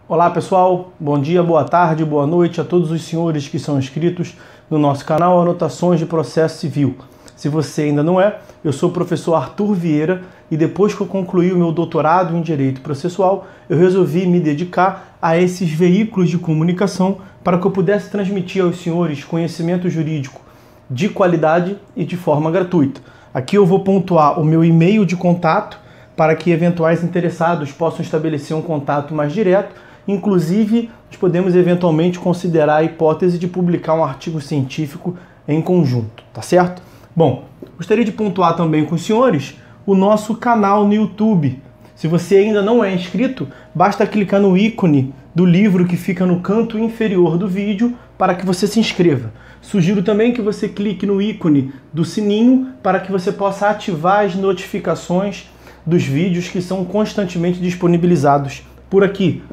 Olá pessoal, bom dia, boa tarde, boa noite a todos os senhores que são inscritos no nosso canal Anotações de Processo Civil. Se você ainda não é, eu sou o professor Arthur Vieira e depois que eu concluí o meu doutorado em Direito Processual, eu resolvi me dedicar a esses veículos de comunicação para que eu pudesse transmitir aos senhores conhecimento jurídico de qualidade e de forma gratuita. Aqui eu vou pontuar o meu e-mail de contato para que eventuais interessados possam estabelecer um contato mais direto. Inclusive, nós podemos eventualmente considerar a hipótese de publicar um artigo científico em conjunto, tá certo? Bom, gostaria de pontuar também com os senhores o nosso canal no YouTube. Se você ainda não é inscrito, basta clicar no ícone do livro que fica no canto inferior do vídeo para que você se inscreva. Sugiro também que você clique no ícone do sininho para que você possa ativar as notificações dos vídeos que são constantemente disponibilizados por aqui.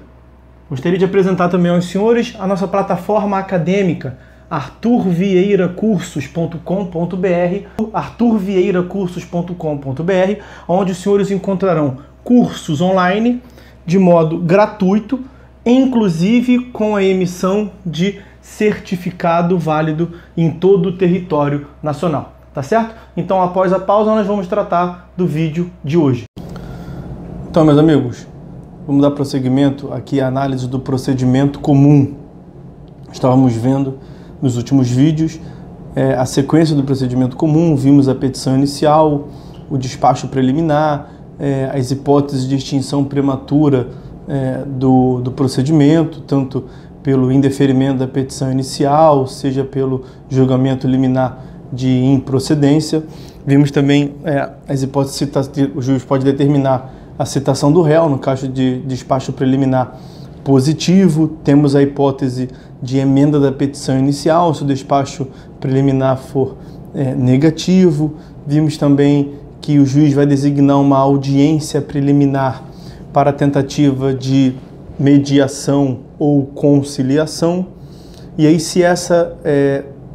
Gostaria de apresentar também aos senhores a nossa plataforma acadêmica, arturvieiracursos.com.br, arturvieiracursos.com.br, onde os senhores encontrarão cursos online de modo gratuito, inclusive com a emissão de certificado válido em todo o território nacional, tá certo? Então, após a pausa, nós vamos tratar do vídeo de hoje. Então, meus amigos, vamos dar prosseguimento aqui à análise do procedimento comum. Estávamos vendo nos últimos vídeos a sequência do procedimento comum, vimos a petição inicial, o despacho preliminar, as hipóteses de extinção prematura do procedimento, tanto pelo indeferimento da petição inicial, seja pelo julgamento liminar de improcedência. Vimos também as hipóteses que o juiz pode determinar a citação do réu, no caso de despacho preliminar positivo. Temos a hipótese de emenda da petição inicial, se o despacho preliminar for negativo. Vimos também que o juiz vai designar uma audiência preliminar para a tentativa de mediação ou conciliação. E aí, se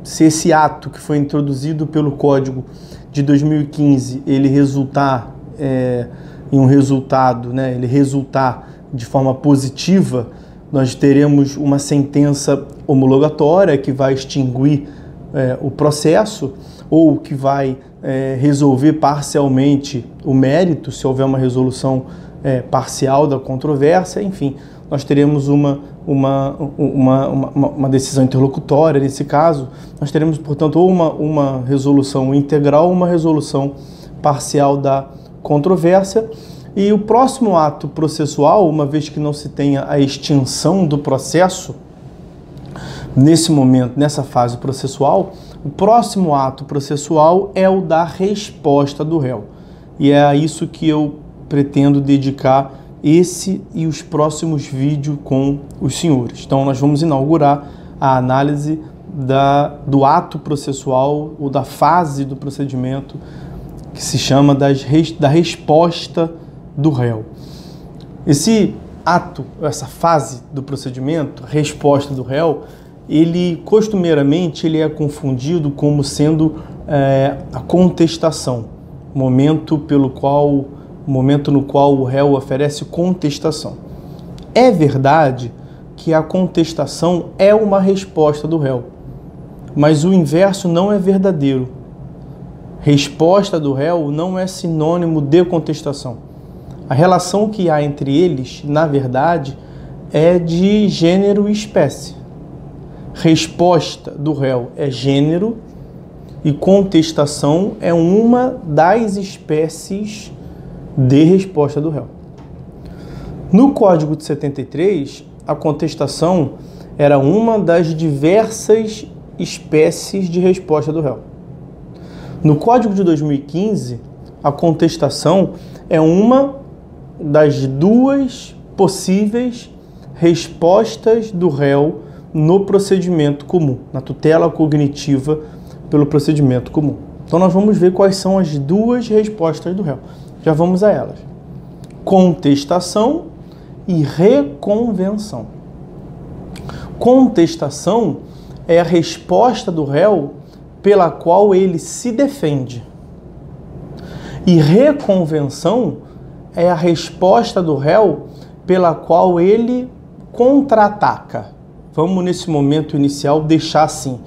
esse ato que foi introduzido pelo Código de 2015, ele resultar em um resultado, ele resultar de forma positiva, nós teremos uma sentença homologatória que vai extinguir o processo ou que vai resolver parcialmente o mérito, se houver uma resolução parcial da controvérsia. Enfim, nós teremos uma decisão interlocutória. Nesse caso, nós teremos, portanto, ou uma resolução integral ou uma resolução parcial da controvérsia. E o próximo ato processual, uma vez que não se tenha a extinção do processo, nesse momento, nessa fase processual, o próximo ato processual é o da resposta do réu. E é a isso que eu pretendo dedicar esse e os próximos vídeos com os senhores. Então, nós vamos inaugurar a análise do ato processual ou da fase do procedimento que se chama da resposta do réu. Esse ato, essa fase do procedimento, resposta do réu, ele costumeiramente é confundido como sendo a contestação, momento no qual o réu oferece contestação. É verdade que a contestação é uma resposta do réu, mas o inverso não é verdadeiro. Resposta do réu não é sinônimo de contestação. A relação que há entre eles, na verdade, é de gênero e espécie. Resposta do réu é gênero e contestação é uma das espécies de resposta do réu. No Código de 73, a contestação era uma das diversas espécies de resposta do réu. No Código de 2015, a contestação é uma das duas possíveis respostas do réu no procedimento comum, na tutela cognitiva pelo procedimento comum. Então nós vamos ver quais são as duas respostas do réu. Já vamos a elas. Contestação e reconvenção. Contestação é a resposta do réu pela qual ele se defende. E reconvenção é a resposta do réu pela qual ele contra-ataca. Vamos, nesse momento inicial, deixar assim.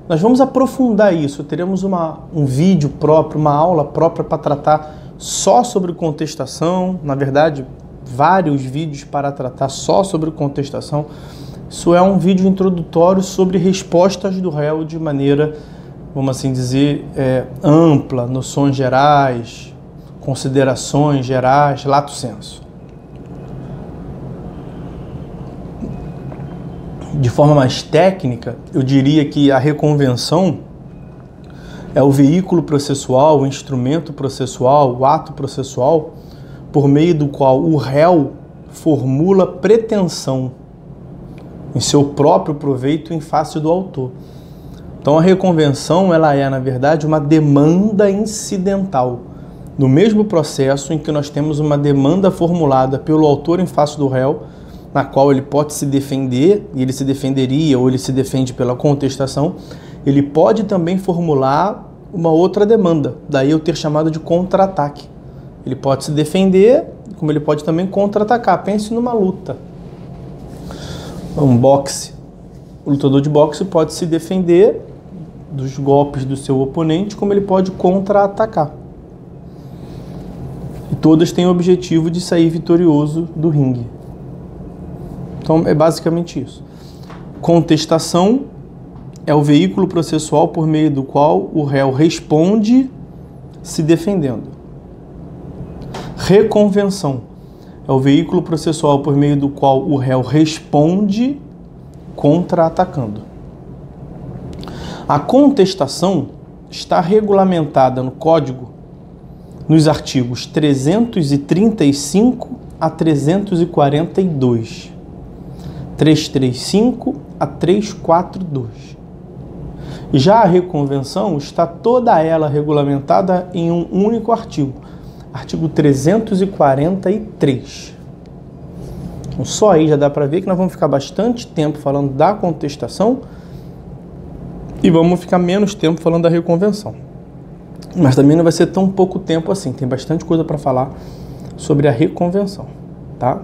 Nós vamos aprofundar isso, teremos um vídeo próprio, uma aula própria para tratar só sobre contestação, na verdade, vários vídeos para tratar só sobre contestação. Isso é um vídeo introdutório sobre respostas do réu de maneira, vamos assim dizer, ampla, noções gerais, considerações gerais, lato sensu. De forma mais técnica, eu diria que a reconvenção é o veículo processual, o instrumento processual, o ato processual, por meio do qual o réu formula pretensão em seu próprio proveito em face do autor. Então a reconvenção, ela é, na verdade, uma demanda incidental. No mesmo processo em que nós temos uma demanda formulada pelo autor em face do réu, na qual ele pode se defender, e ele se defenderia, ou ele se defende pela contestação, ele pode também formular uma outra demanda, daí eu ter chamado de contra-ataque. Ele pode se defender, como ele pode também contra-atacar. Pense numa luta. Um boxe. O lutador de boxe pode se defender dos golpes do seu oponente, como ele pode contra-atacar. E todas têm o objetivo de sair vitorioso do ringue. Então é basicamente isso. Contestação é o veículo processual por meio do qual o réu responde se defendendo. Reconvenção é o veículo processual por meio do qual o réu responde contra-atacando. A contestação está regulamentada no Código nos artigos 335 a 342, 335 a 342. Já a reconvenção está toda ela regulamentada em um único artigo, artigo 343. Então, só aí já dá para ver que nós vamos ficar bastante tempo falando da contestação e vamos ficar menos tempo falando da reconvenção. Mas também não vai ser tão pouco tempo assim, tem bastante coisa para falar sobre a reconvenção, tá?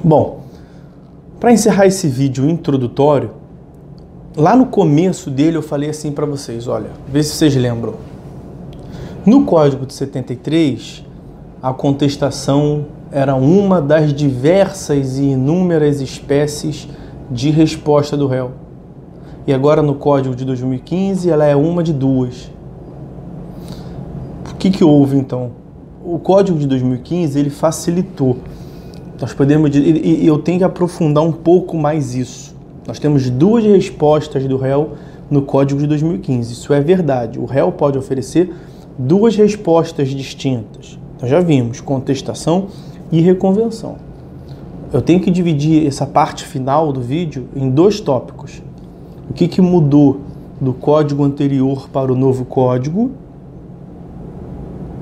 Bom, para encerrar esse vídeo introdutório, lá no começo dele eu falei assim para vocês, olha, vê se vocês lembram. No Código de 73, a contestação era uma das diversas e inúmeras espécies de resposta do réu. E agora no Código de 2015 ela é uma de duas. O que houve então? O Código de 2015 ele facilitou. Nós podemos, e eu tenho que aprofundar um pouco mais isso. Nós temos duas respostas do réu no Código de 2015. Isso é verdade. O réu pode oferecer duas respostas distintas. Nós já vimos, contestação e reconvenção. Eu tenho que dividir essa parte final do vídeo em dois tópicos. O que mudou do código anterior para o novo código,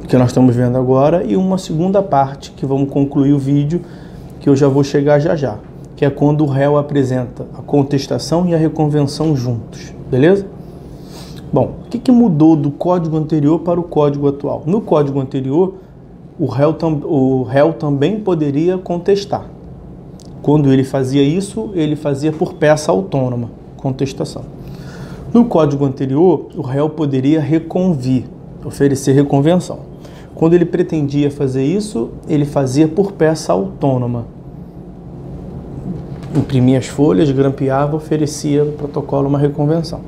que nós estamos vendo agora, e uma segunda parte, que vamos concluir o vídeo, que eu já vou chegar já, que é quando o réu apresenta a contestação e a reconvenção juntos, beleza? Bom, o que mudou do código anterior para o código atual? No código anterior, o réu também poderia contestar. Quando ele fazia isso, ele fazia por peça autônoma, contestação. No código anterior, o réu poderia reconvir, oferecer reconvenção. Quando ele pretendia fazer isso, ele fazia por peça autônoma. Imprimia as folhas, grampeava, oferecia no protocolo uma reconvenção.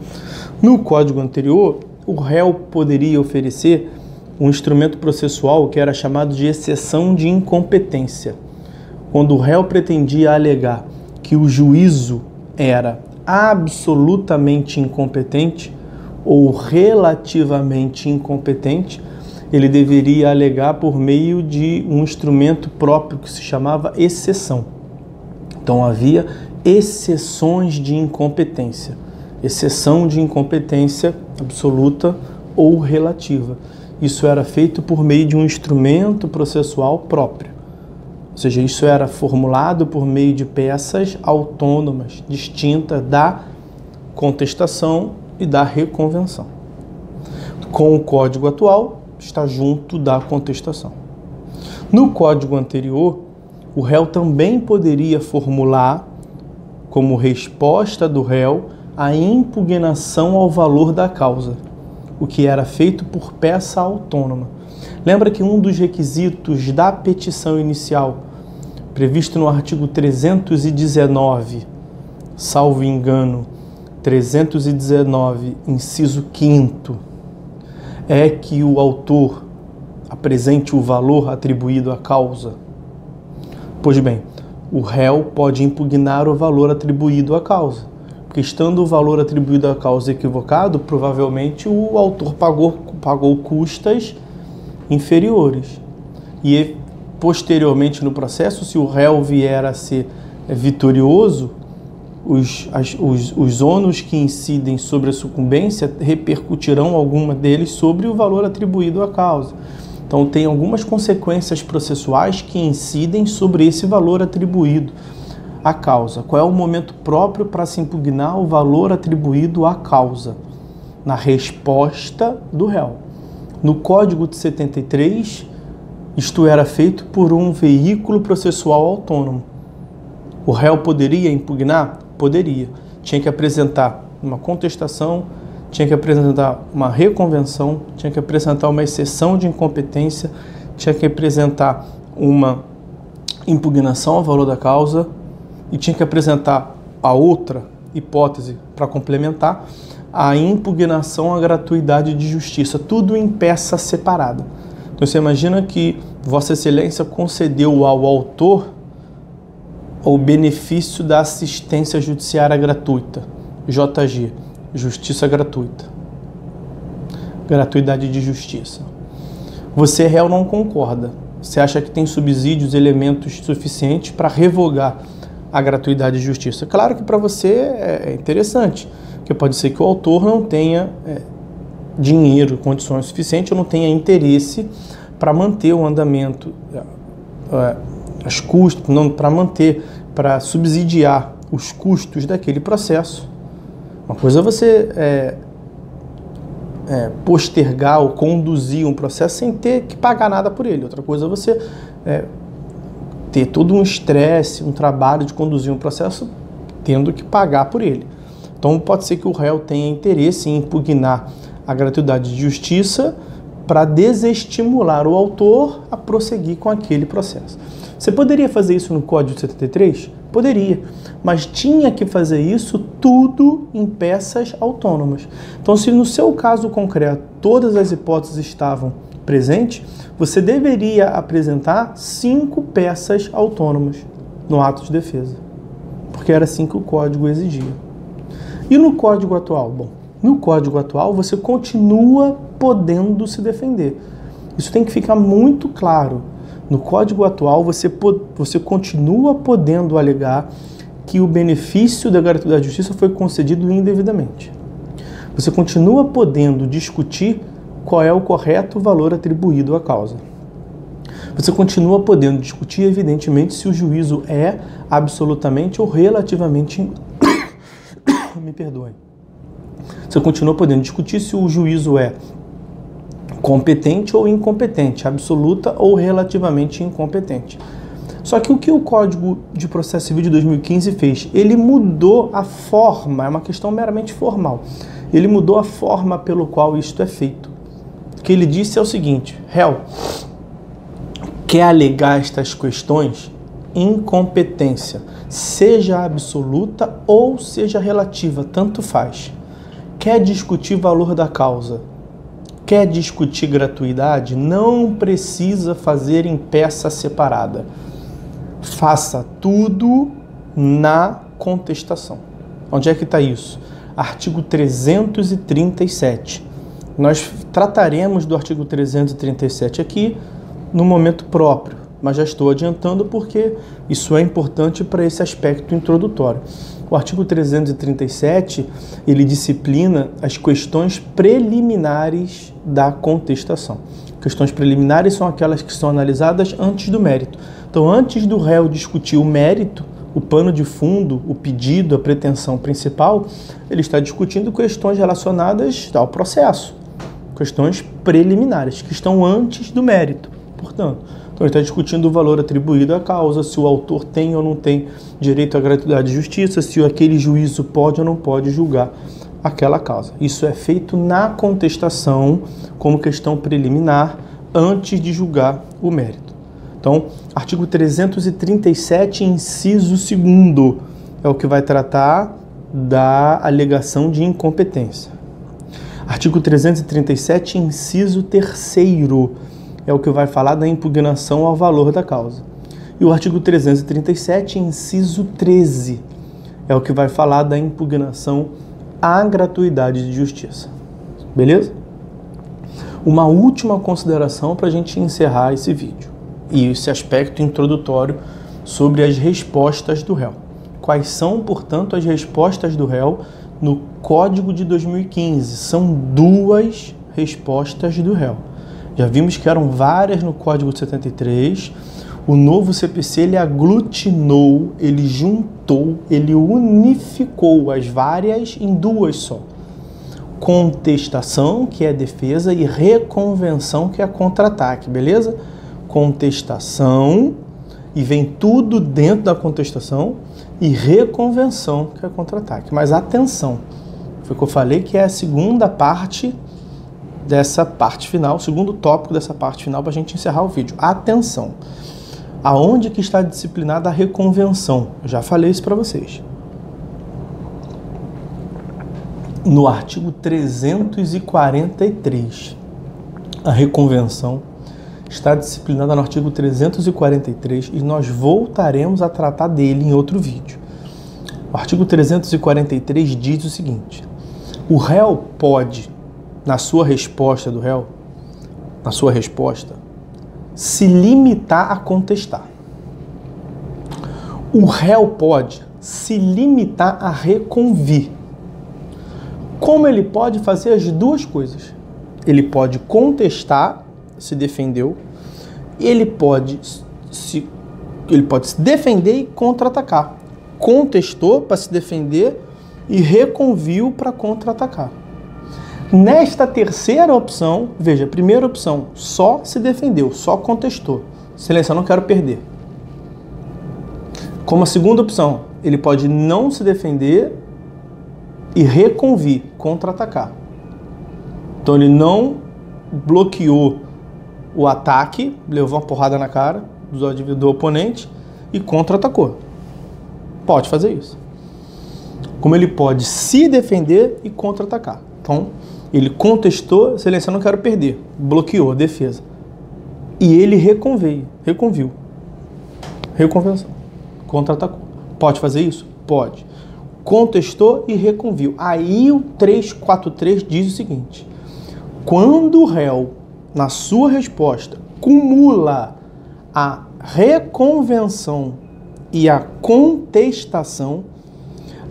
No código anterior, o réu poderia oferecer um instrumento processual que era chamado de exceção de incompetência. Quando o réu pretendia alegar que o juízo era absolutamente incompetente ou relativamente incompetente, ele deveria alegar por meio de um instrumento próprio que se chamava exceção. Então havia exceções de incompetência, exceção de incompetência absoluta ou relativa. Isso era feito por meio de um instrumento processual próprio. Ou seja, isso era formulado por meio de peças autônomas, distintas da contestação e da reconvenção. Com o código atual, está junto da contestação. No código anterior, o réu também poderia formular, como resposta do réu, a impugnação ao valor da causa, o que era feito por peça autônoma. Lembra que um dos requisitos da petição inicial, previsto no artigo 319, salvo engano, 319, inciso 5º, é que o autor apresente o valor atribuído à causa? Pois bem, o réu pode impugnar o valor atribuído à causa, porque estando o valor atribuído à causa equivocado, provavelmente o autor pagou custas inferiores. E posteriormente no processo, se o réu vier a ser vitorioso, os ônus que incidem sobre a sucumbência repercutirão alguma deles sobre o valor atribuído à causa. Então tem algumas consequências processuais que incidem sobre esse valor atribuído à causa. Qual é o momento próprio para se impugnar o valor atribuído à causa? Na resposta do réu. No Código de 73, isto era feito por um veículo processual autônomo. O réu poderia impugnar? Poderia. Tinha que apresentar uma contestação, tinha que apresentar uma reconvenção, tinha que apresentar uma exceção de incompetência, tinha que apresentar uma impugnação ao valor da causa e tinha que apresentar a outra hipótese para complementar, a impugnação à gratuidade de justiça, tudo em peça separada. Então você imagina que Vossa Excelência concedeu ao autor o benefício da assistência judiciária gratuita, JG, justiça gratuita, gratuidade de justiça. Você, réu, não concorda. Você acha que tem subsídios, elementos suficientes para revogar a gratuidade de justiça. Claro que para você é interessante, porque pode ser que o autor não tenha dinheiro, condições suficientes, ou não tenha interesse para manter o andamento, os custos, para subsidiar os custos daquele processo. Uma coisa é você postergar ou conduzir um processo sem ter que pagar nada por ele. Outra coisa é você ter todo um estresse, um trabalho de conduzir um processo tendo que pagar por ele. Então pode ser que o réu tenha interesse em impugnar a gratuidade de justiça para desestimular o autor a prosseguir com aquele processo. Você poderia fazer isso no Código de 73? Poderia, mas tinha que fazer isso tudo em peças autônomas. Então, se no seu caso concreto todas as hipóteses estavam presentes, você deveria apresentar 5 peças autônomas no ato de defesa, porque era assim que o Código exigia. E no Código atual? Bom, no Código atual você continua podendo se defender. Isso tem que ficar muito claro. No Código atual, você continua podendo alegar que o benefício da gratuidade de justiça foi concedido indevidamente. Você continua podendo discutir qual é o correto valor atribuído à causa. Você continua podendo discutir, evidentemente, se o juízo é absolutamente ou relativamente... Me perdoem. Você continua podendo discutir se o juízo é competente ou incompetente, absoluta ou relativamente incompetente. Só que o que o Código de Processo Civil de 2015 fez? Ele mudou a forma, é uma questão meramente formal, ele mudou a forma pelo qual isto é feito. O que ele disse é o seguinte: réu, quer alegar estas questões? Incompetência, seja absoluta ou seja relativa, tanto faz. Quer discutir valor da causa? Quer discutir gratuidade? Não precisa fazer em peça separada. Faça tudo na contestação. Onde é que está isso? Artigo 337. Nós trataremos do artigo 337 aqui no momento próprio, mas já estou adiantando porque isso é importante para esse aspecto introdutório. O artigo 337, ele disciplina as questões preliminares da contestação. Questões preliminares são aquelas que são analisadas antes do mérito. Então, antes do réu discutir o mérito, o pano de fundo, o pedido, a pretensão principal, ele está discutindo questões relacionadas ao processo. Questões preliminares, que estão antes do mérito. Portanto, Então ele está discutindo o valor atribuído à causa, se o autor tem ou não tem direito à gratuidade de justiça, se aquele juízo pode ou não pode julgar aquela causa. Isso é feito na contestação como questão preliminar antes de julgar o mérito. Então, artigo 337, inciso 2º, é o que vai tratar da alegação de incompetência. Artigo 337, inciso 3º, é o que vai falar da impugnação ao valor da causa. E o artigo 337, inciso 13, é o que vai falar da impugnação à gratuidade de justiça. Beleza? Uma última consideração para a gente encerrar esse vídeo e esse aspecto introdutório sobre as respostas do réu. Quais são, portanto, as respostas do réu no Código de 2015? São 2 respostas do réu. Já vimos que eram várias no Código de 73. O novo CPC, ele aglutinou, ele juntou, ele unificou as várias em 2 só. Contestação, que é defesa, e reconvenção, que é contra-ataque, beleza? Contestação, e vem tudo dentro da contestação, e reconvenção, que é contra-ataque. Mas atenção, foi o que eu falei que é a segunda parte dessa parte final, o segundo tópico dessa parte final para a gente encerrar o vídeo. Atenção, aonde que está disciplinada a reconvenção? Eu já falei isso para vocês. No artigo 343, a reconvenção está disciplinada no artigo 343 e nós voltaremos a tratar dele em outro vídeo. O artigo 343 diz o seguinte: o réu pode, na sua resposta do réu, na sua resposta, se limitar a contestar. O réu pode se limitar a reconvir. Como ele pode fazer as 2 coisas? Ele pode contestar, se defendeu, ele pode se defender e contra-atacar. Contestou para se defender e reconviu para contra-atacar. Nesta terceira opção, veja, primeira opção, só se defendeu, só contestou. Excelência, eu não quero perder. Como a segunda opção, ele pode não se defender e reconvir, contra-atacar. Então ele não bloqueou o ataque, levou uma porrada na cara do oponente e contra-atacou. Pode fazer isso. Como ele pode se defender e contra-atacar. Então, ele contestou, excelência, eu não quero perder, bloqueou a defesa. E ele reconviu. Reconvenção. Contra-atacou. Pode fazer isso? Pode. Contestou e reconviu. Aí o 343 diz o seguinte: quando o réu, na sua resposta, cumula a reconvenção e a contestação,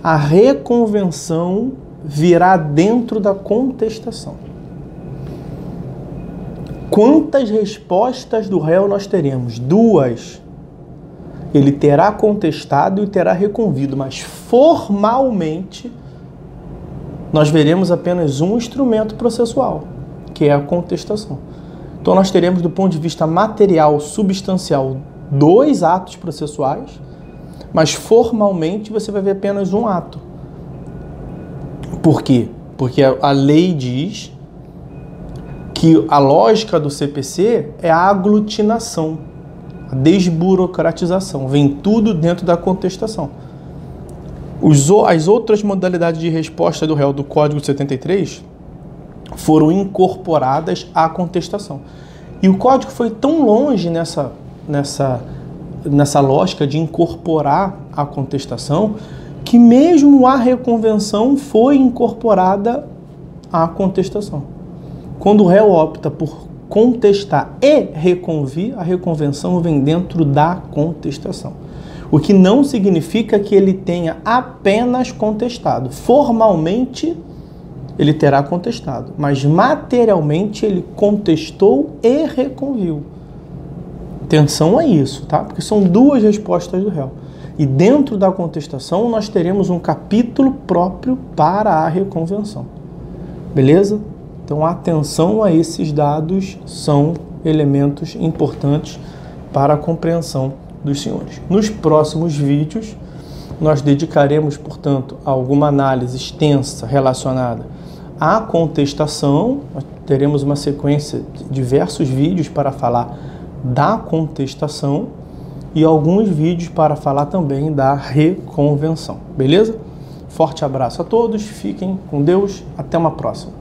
a reconvenção virá dentro da contestação. Quantas respostas do réu nós teremos? 2. Ele terá contestado e terá reconvido, mas formalmente nós veremos apenas um instrumento processual, que é a contestação. Então nós teremos, do ponto de vista material, substancial, 2 atos processuais, mas formalmente você vai ver apenas um ato. Por quê? Porque a lei diz que a lógica do CPC é a aglutinação, a desburocratização, vem tudo dentro da contestação. As outras modalidades de resposta do réu do Código de 73 foram incorporadas à contestação. E o Código foi tão longe nessa lógica de incorporar a contestação que mesmo a reconvenção foi incorporada à contestação. Quando o réu opta por contestar e reconvir, a reconvenção vem dentro da contestação. O que não significa que ele tenha apenas contestado. Formalmente, ele terá contestado, mas materialmente ele contestou e reconviu. Atenção a isso, tá? Porque são 2 respostas do réu. E dentro da contestação nós teremos um capítulo próprio para a reconvenção. Beleza? Então atenção a esses dados, são elementos importantes para a compreensão dos senhores. Nos próximos vídeos, nós dedicaremos, portanto, a alguma análise extensa relacionada à contestação. Nós teremos uma sequência de diversos vídeos para falar da contestação e alguns vídeos para falar também da reconvenção. Beleza? Forte abraço a todos, fiquem com Deus, até uma próxima.